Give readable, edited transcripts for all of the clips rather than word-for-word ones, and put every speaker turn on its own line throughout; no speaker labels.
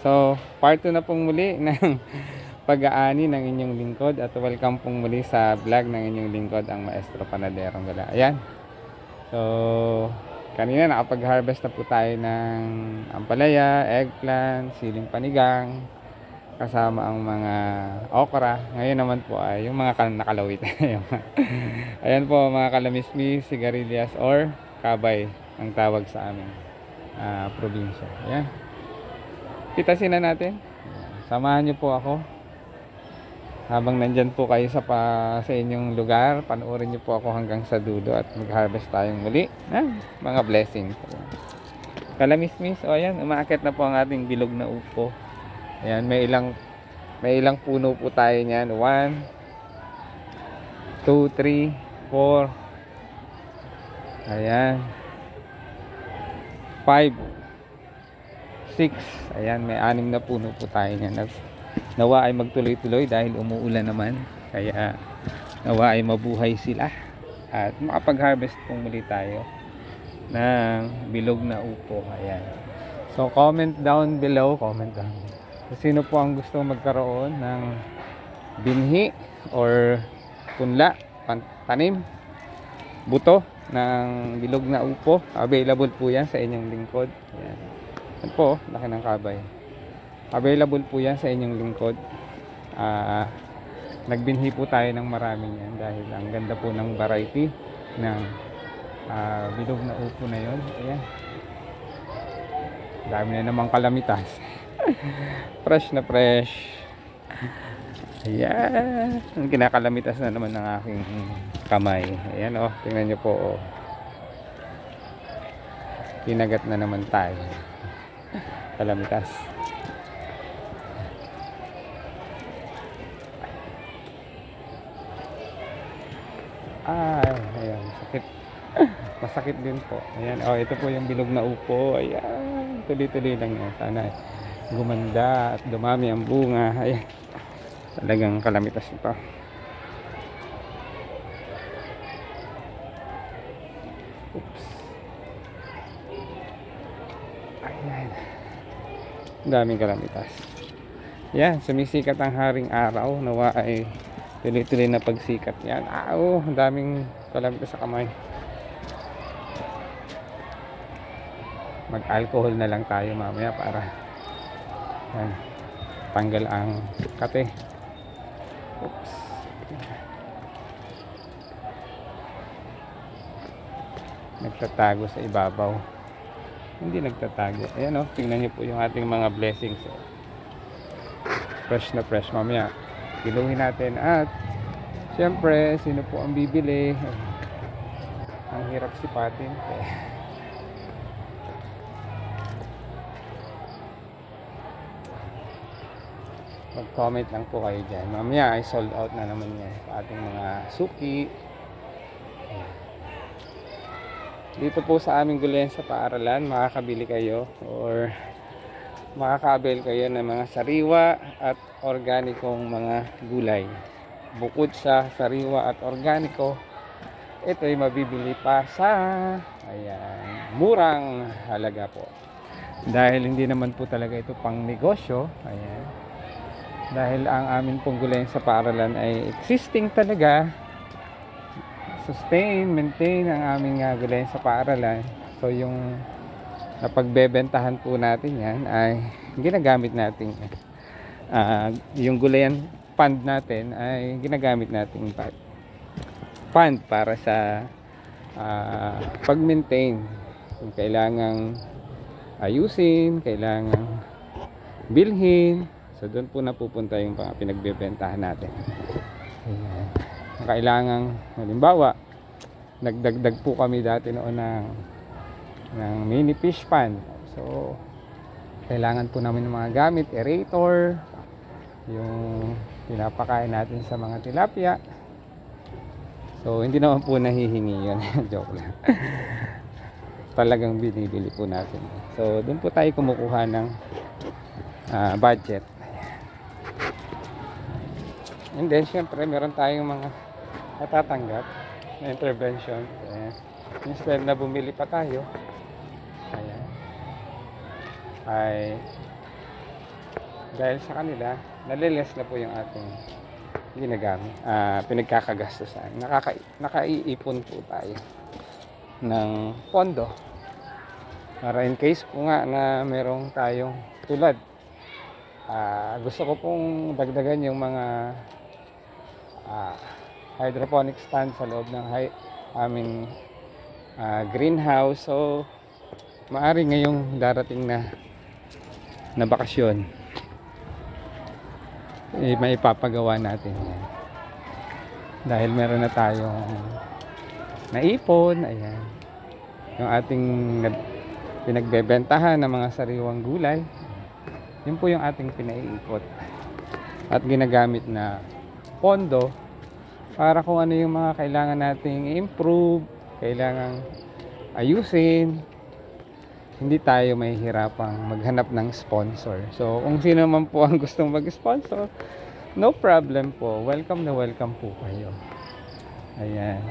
So, part 2 na pong muli ng pag-aani ng inyong lingkod at welcome pong muli sa vlog ng inyong lingkod, ang Maestro Panaderong Gala. Ayan. So, kanina nakapag-harvest na po tayo ng ampalaya, eggplant, siling panigang, kasama ang mga okra. Ngayon naman po ay yung mga nakalawit. Ayan po mga kalamismis, sigarilyas or kabay ang tawag sa aming probinsya. Ayan. Pitasin na natin. Samahan niyo po ako. Habang nandyan po kayo sa inyong lugar, panoorin niyo po ako hanggang sa dulo at mag-harvest tayong muli ng mga blessings. Kalamismis, o ayan, umaakyat na po ang ating bilog na upo. Ayan, may ilang puno po tayo niyan. 1, 2, 3, 4. Ayan. 5. 6. Ayan, may 6 na puno po tayo niyan. Nawa ay magtuloy-tuloy dahil umuulan naman. Kaya nawa ay mabuhay sila at makapag-harvest po muli tayo ng bilog na upo. Ayan. So comment down below. Kung sino po ang gusto magkaroon ng binhi or punla, tanim, buto ng bilog na upo. Available po yan sa inyong lingkod. Ayan. Yan po, laki ng kabay. Available po yan sa inyong lingkod. Nagbinhi po tayo ng maraming yan dahil ang ganda po ng variety ng bilog na upo na yon. Ayan. Dami na namang kalamitas. Fresh na fresh. Ayan. Ang kinakalamitas na naman ng aking kamay. Ayan o, tingnan nyo po o. Kinagat na naman tayo. Kalamitas. Ay, ayan, sakit. Masakit din po. Ayan, oh, ito po yung bilog na upo. Ayan, tuloy-tuloy lang yan. Sana gumanda at dumami ang bunga. Ayan, talagang kalamitas ito. Oops. Ayan. Daming kalamitas. Yan, sumisikat ang haring araw. Nawa ay tuloy-tuloy na pagsikat yan. Ang daming kalamitas sa kamay. Mag-alcohol na lang tayo mamaya para yan, tanggal ang kate. Oops. Nagtatago sa ibabaw. Hindi nagtatago. Ayan o, tingnan niyo po yung ating mga blessings. Fresh na fresh. Mamaya kiluhin natin at syempre, sino po ang bibili? Ang hirap sipatin. Mag-comment lang po kayo dyan. Mamaya ay sold out na naman yan sa ating mga suki. Dito po sa aming gulayan sa paaralan, makakabili kayo or makaka-avail kayo ng mga sariwa at organikong mga gulay. Bukod sa sariwa at organiko, ito ay mabibili pa sa murang halaga po. Dahil hindi naman po talaga ito pang negosyo. Ayan. Dahil ang amin pong gulayan sa paaralan ay existing talaga. Sustain, maintain ang aming gulayan sa paaralan. So yung napagbebentahan po natin yan ay ginagamit natin yung gulayan fund natin ay ginagamit natin fund para sa pag-maintain. Kung kailangang ayusin, kailangang bilhin, so doon po napupunta yung pinagbebentahan natin. Ayan. Kailangang, halimbawa, nagdagdag po kami dati noon ng mini fish pond. So kailangan po namin ng mga gamit, aerator, yung pinapakain natin sa mga tilapia. So hindi naman po nahihingi yun. Joke lang. Talagang binibili po natin. So doon po tayo kumukuha ng budget. And then syempre meron tayong mga natatanggap na intervention. Instead na bumili pa tayo, ayan, ay dahil sa kanila, naliles na po yung ating ginagamit, pinagkakagastusan. Nakaiipon po tayo ng pondo para in case po nga na merong tayong tulad. Gusto ko pong dagdagan yung mga hydroponic stand sa loob ng aming greenhouse. So maari ngayong darating na bakasyon, maipapagawa natin yan. Dahil meron na tayong naipon. Ayan, yung ating pinagbebentahan ng mga sariwang gulay, yun po yung ating pinaiikot at ginagamit na pondo para kung ano yung mga kailangan nating i-improve, kailangan ayusin, hindi tayo mahihirapang maghanap ng sponsor. So kung sino man po ang gustong mag-sponsor, no problem po, welcome na welcome po kayo. Ayan,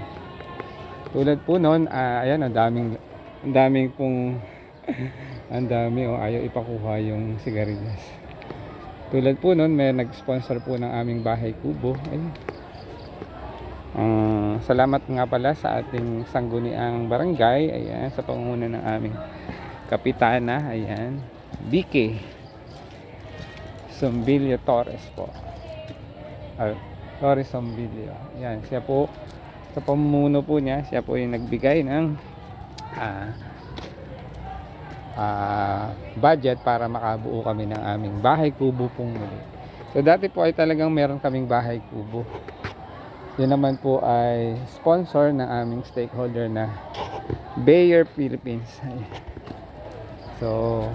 tulad po nun, ayan, ang daming pong ang dami, ayaw ipakuha yung sigarilyas. Tulad po nun, may nag-sponsor po ng aming bahay kubo. Ayun. Salamat nga pala sa ating sangguniang barangay. Ayan, sa pangunguna ng aming kapitana. Ayan, BK Sombilio Torres po. Torres Sombilio. Ayan, siya po, sa pamumuno po niya, siya po yung nagbigay ng budget para makabuo kami ng aming bahay kubo pong muli. So dati po ay talagang meron kaming bahay kubo. Yun naman po ay sponsor ng aming stakeholder na Bayer Philippines. So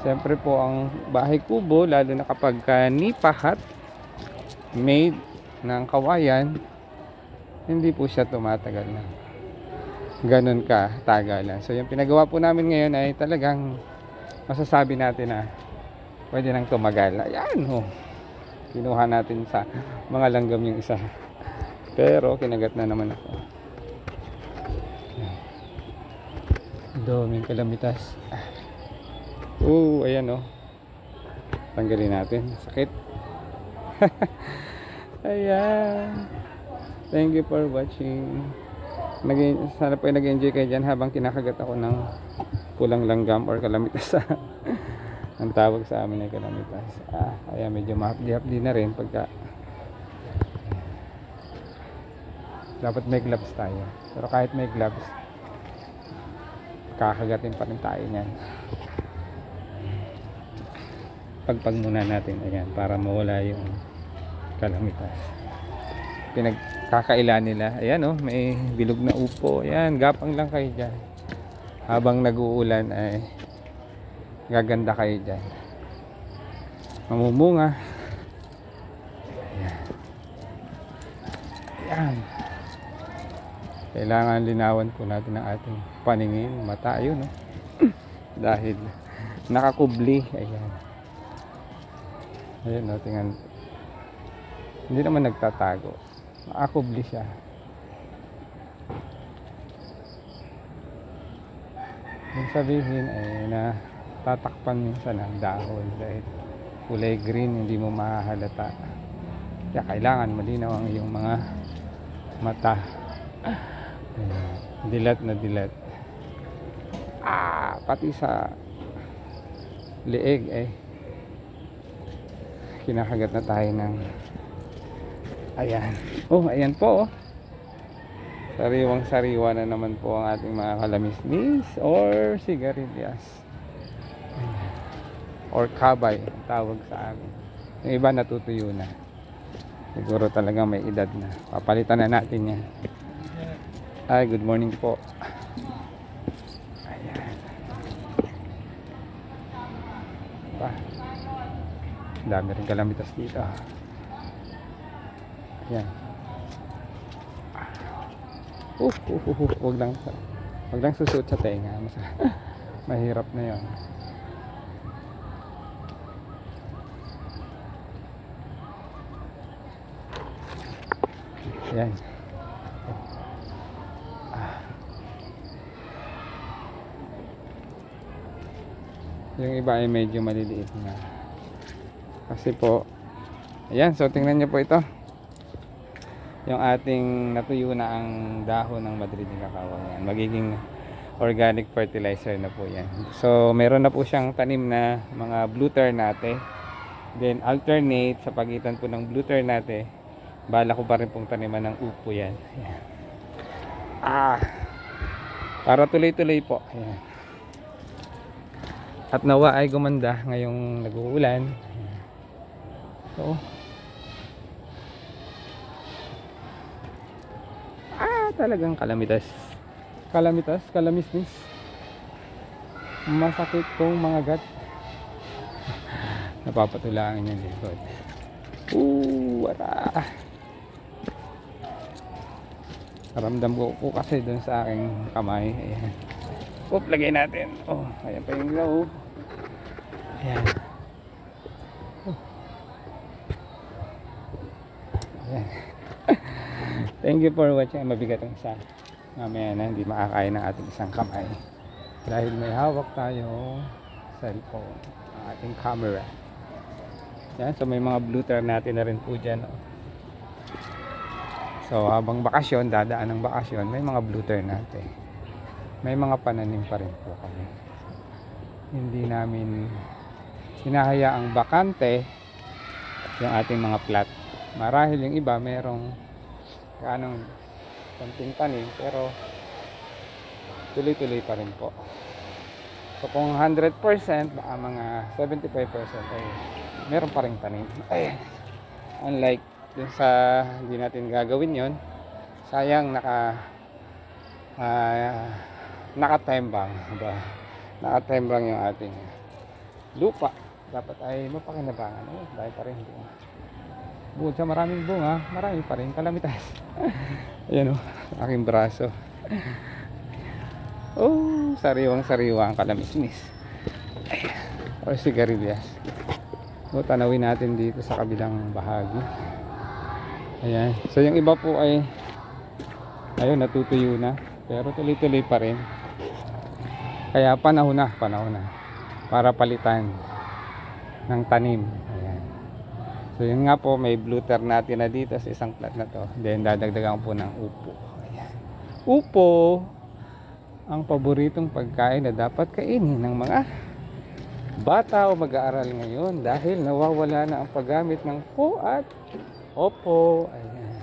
siyempre po ang bahay kubo, lalo na kapag nipahat, made ng kawayan, hindi po siya tumatagal na ganun ka tagalan. So yung pinagawa po namin ngayon ay talagang masasabi natin na pwede nang tumagal. Ayan, kinuha natin sa mga langgam yung isa, pero kinagat na naman ako. Daming kalamitas. Ayan, tanggalin natin, sakit. Ayan, thank you for watching. Sana po ay nag-enjoy kayo dyan habang kinakagat ako ng pulang langgam or kalamitas. Ang tawag sa amin ay kalamitas. Ayan, medyo mahapdi-hapdi na rin pagka dapat may gloves tayo, pero kahit may gloves, kakagatin pa rin tayo nyan. Pagpag muna natin, ayan, para mawala yung kalamitas. Pinagkakaila nila. Ayan, may bilog na upo. Ayan, gapang lang kayo dyan. Habang nag-uulan ay gaganda kayo dyan. Mamumunga. Ayan. Ayan. Kailangan linawan po natin ang ating paningin, mata. Ayun, dahil nakakubli. Ayan. Ayan, tingnan. Hindi naman nagtatago. Nakakubli siya. Yung sabihin ay na tatakpan minsan ang dahon dahil kulay green, hindi mo mahahalata. Kaya kailangan malinaw ang iyong mga mata. Dilat na dilat. Pati sa leeg kinakagat na tayo ng ayan. Ayan po. Sariwang sariwa na naman po ang ating mga kalamismis or sigarilyas. Ayan. Or kabay ang tawag sa amin. Yung iba natutuyo na. Siguro talagang may edad na. Papalitan na natin yan. Good morning po. Ayan. Dami rin kalamitas dito. Yan. Wag lang susuot sa tenga. Mahirap na 'yon. Yan. Yung iba ay medyo maliliit na. Kasi po, ayan, so tingnan nyo po ito. Yung ating natuyo na ang dahon ng Madrid cacao. Ayan, magiging organic fertilizer na po yan. So meron na po siyang tanim na mga blue ternate. Then alternate sa pagitan po ng blue ternate, bala ko pa rin pong taniman ng upo yan. Ayan. Para tuloy-tuloy po. Ayan. At nawa ay gumanda ngayong nag-uulan. So, talagang kalamitas. Kalamismis. Masakit kong mga gat. Napapatulangan yung likod. Wala. Ramdam ko po kasi dun sa aking kamay. Ayan. Lagay natin. Ayan pa yung globe. Ayan. Ayan. Thank you for watching. Mabigat ang isa. Mamaya na hindi makakain ng ating isang kamay. Dahil may hawak tayo cellphone. Ang ating camera. Yan. So may mga blue ternate na rin po dyan. So habang bakasyon, dadaan ng bakasyon, may mga blue ternate. May mga pananim pa rin po kami. Hindi namin hinahayaang bakante yung ating mga plot. Marahil yung iba merong konting tanim, pero tuloy-tuloy pa rin po. So kung 100%, baka mga 75% ay meron pa rin tanim. Unlike dun sa hindi natin gagawin yon, sayang nakatembang ba? Nakatembang yung ating lupa. Dapat ay mapakinabangan. Dahil pa rin bukod sa maraming bunga, marami pa rin kalamitas. Ayan aking braso. Sariwang-sariwa ang kalamismis. O sigarilyas. Tanawin natin dito sa kabilang bahagi. Ayan. So yung iba po ay natutuyo na, pero tuloy-tuloy pa rin. Kaya panahon na para palitan ng tanim. Ayan. So yun nga po, may blue ternate na dito sa isang plat na to. Then dadagdagan po ng upo. Ayan. Upo ang paboritong pagkain na dapat kainin ng mga bata o mag-aaral ngayon dahil nawawala na ang paggamit ng po at opo. Ayan.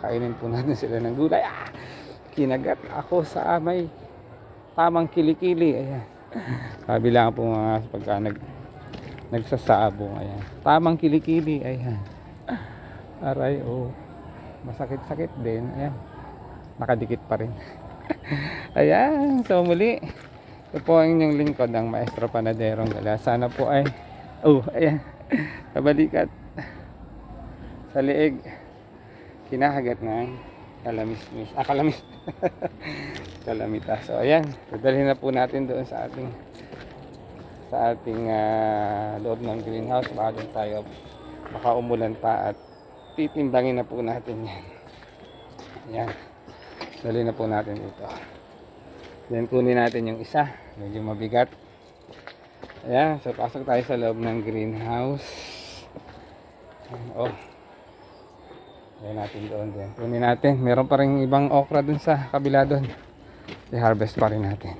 Kainin po natin sila ng gulay. Kinagat ako sa may tamang kilikili. Ayan. Sabi lang po mga pagka nagsasabong. Ayan. Tamang kilikili. Ayan. Aray, masakit-sakit din. Ayan. Nakadikit pa rin. Ayan. So muli, ito po ang inyong lingkod, ang Maestro Panaderong Gala. Sana po ay ayan, kabalikat sa liig kinahagat ng kalamismis. Kalamitas. So ayan, dadalhin na po natin doon sa ating loob ng greenhouse. Baka doon tayo baka umulan pa at titimbangin na po natin yan. Ayan, dali na po natin ito. Then kunin natin yung isa, medyo mabigat. Ayan, so pasok tayo sa loob ng greenhouse. Ayan natin doon din. Kunin natin, meron pa rin ibang okra dun sa kabila doon. I-harvest pa rin natin.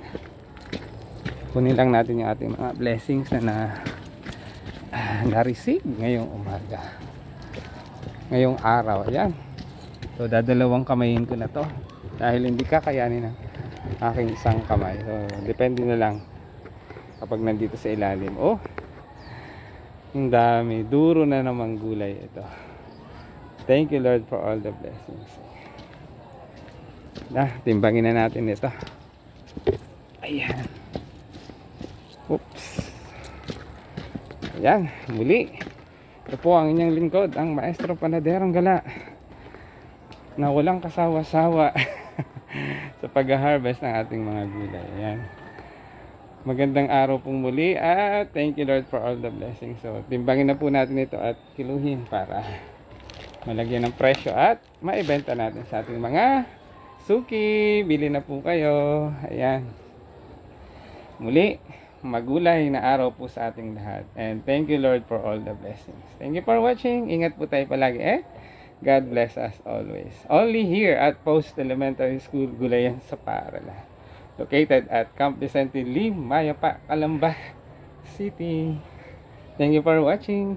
Kunin lang natin yung ating mga blessings na na-receive ngayong umaga. Ngayong araw, ayan. So dadalawang kamayin ko na to dahil hindi kakayanin ng aking isang kamay. So depende na lang kapag nandito sa ilalim. Ang dami, duro na namang gulay ito. Thank you Lord for all the blessings. Timbangin na natin ito. Ayan. Oops. Ayan, muli. Ito po ang inyong lingkod, ang Maestro Panaderong Gala, na walang kasawa-sawa sa pag-harvest ng ating mga gulay. Ayan. Magandang araw pong muli at thank you Lord for all the blessings. So timbangin na po natin ito at kiluhin para malagyan ng presyo at maibenta natin sa ating mga suki. Bili na po kayo. Ayan. Muli, magulay na araw po sa ating lahat. And thank you Lord for all the blessings. Thank you for watching. Ingat po tayo palagi. God bless us always. Only here at Post Elementary School, Gulayan sa Paaralan. Located at Camp Vicente Lim, Mayapa, Calamba City. Thank you for watching.